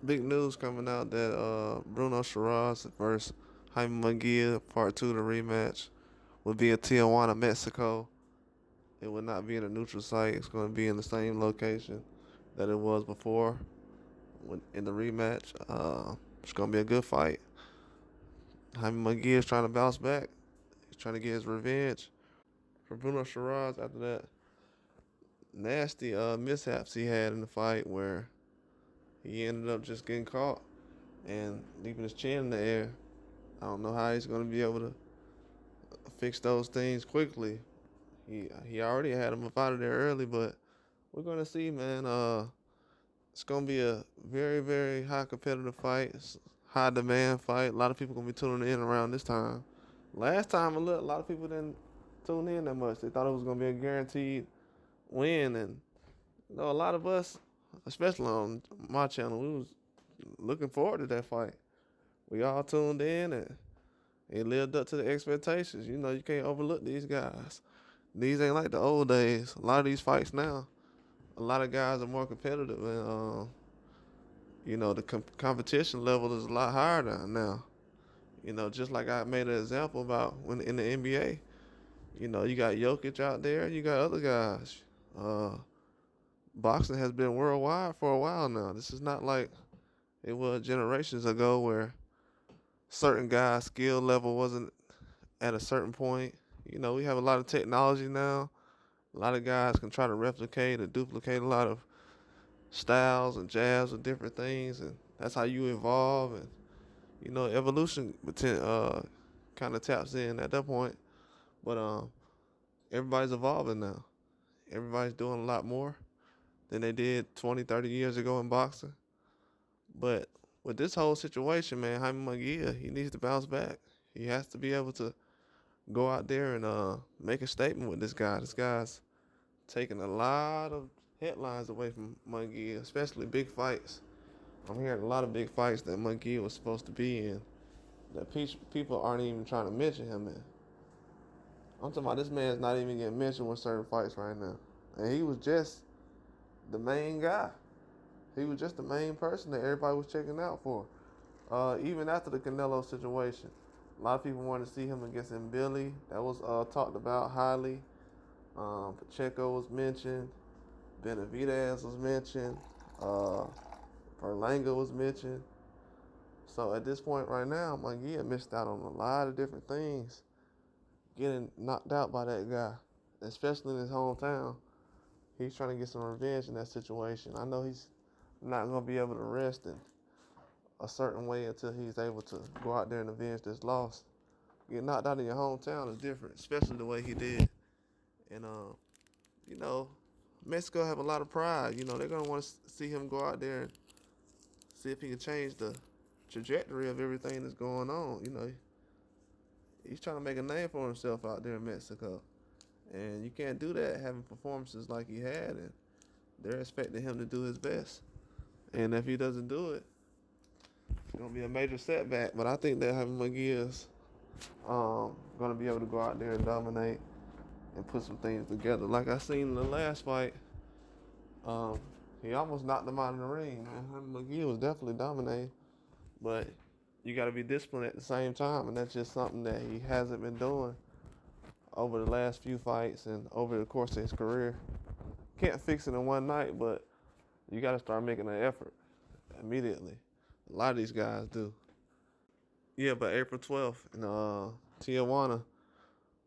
big news coming out that Bruno Surace versus Jaime Munguia, part 2 of the rematch, will be in Tijuana, Mexico. It will not be in a neutral site. It's going to be in the same location that it was before in the rematch. It's going to be a good fight. Jaime Munguia is trying to bounce back. He's trying to get his revenge for Bruno Surace after that nasty mishaps he had in the fight where he ended up just getting caught and leaving his chin in the air. I don't know how he's going to be able to fix those things quickly. He already had him up out of there early, but we're going to see, man. It's going to be a very, very high competitive fight. It's a high demand fight. A lot of people going to be tuning in around this time. Last time, a lot of people didn't tune in that much. They thought it was going to be a guaranteed win, and a lot of us, especially on my channel, we was looking forward to that fight. We all tuned in, and it lived up to the expectations. You can't overlook these guys. These ain't like the old days. A lot of these fights now, a lot of guys are more competitive, and the competition level is a lot higher now. Just like I made an example about when in the NBA. You got Jokic out there, you got other guys. Boxing has been worldwide for a while now. This is not like it was generations ago where certain guys' skill level wasn't at a certain point. We have a lot of technology now. A lot of guys can try to replicate or duplicate a lot of styles and jabs and different things, and that's how you evolve. And evolution kind of taps in at that point. But everybody's evolving now. Everybody's doing a lot more than they did 20, 30 years ago in boxing. But with this whole situation, man, Jaime Munguia, he needs to bounce back. He has to be able to go out there and make a statement with this guy. This guy's taking a lot of headlines away from Munguia, especially big fights. I'm hearing a lot of big fights that Munguia was supposed to be in that people aren't even trying to mention him in. I'm talking about this man's not even getting mentioned with certain fights right now. And he was just the main guy. He was just the main person that everybody was checking out for. Even after the Canelo situation, a lot of people wanted to see him against Billy. That was talked about highly. Pacheco was mentioned. Benavidez was mentioned. Berlanga was mentioned. So at this point right now, Munguia missed out on a lot of different things. Getting knocked out by that guy, especially in his hometown. He's trying to get some revenge in that situation. I know he's not going to be able to rest in a certain way until he's able to go out there and avenge this loss. Getting knocked out in your hometown is different, especially the way he did. And, Mexico have a lot of pride. They're going to want to see him go out there and see if he can change the trajectory of everything that's going on. He's trying to make a name for himself out there in Mexico. And you can't do that having performances like he had. And they're expecting him to do his best. And if he doesn't do it, it's going to be a major setback. But I think that having Munguia is going to be able to go out there and dominate and put some things together. Like I seen in the last fight, he almost knocked him out of the ring. Man, Munguia was definitely dominating. But you got to be disciplined at the same time, and that's just something that he hasn't been doing over the last few fights and over the course of his career. Can't fix it in one night, but you got to start making an effort immediately. A lot of these guys do. Yeah, but April 12th in Tijuana,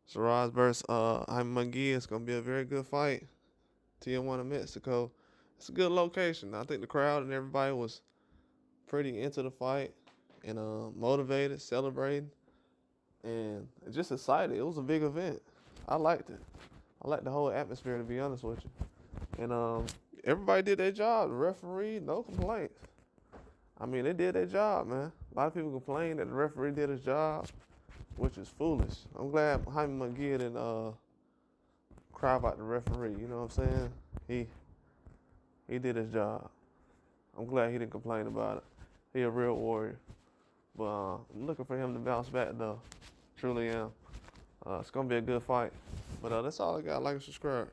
Surace versus Jaime Munguia. It's going to be a very good fight. Tijuana, Mexico. It's a good location. I think the crowd and everybody was pretty into the fight and motivated, celebrating, and just excited. It was a big event. I liked it. I liked the whole atmosphere, to be honest with you. And everybody did their job. The referee, no complaints. I mean, they did their job, man. A lot of people complain that the referee did his job, which is foolish. I'm glad Jaime Munguia didn't cry about the referee. You know what I'm saying? He did his job. I'm glad he didn't complain about it. He a real warrior. But I'm looking for him to bounce back, though. Truly am. It's going to be a good fight. But that's all I got. Like and subscribe.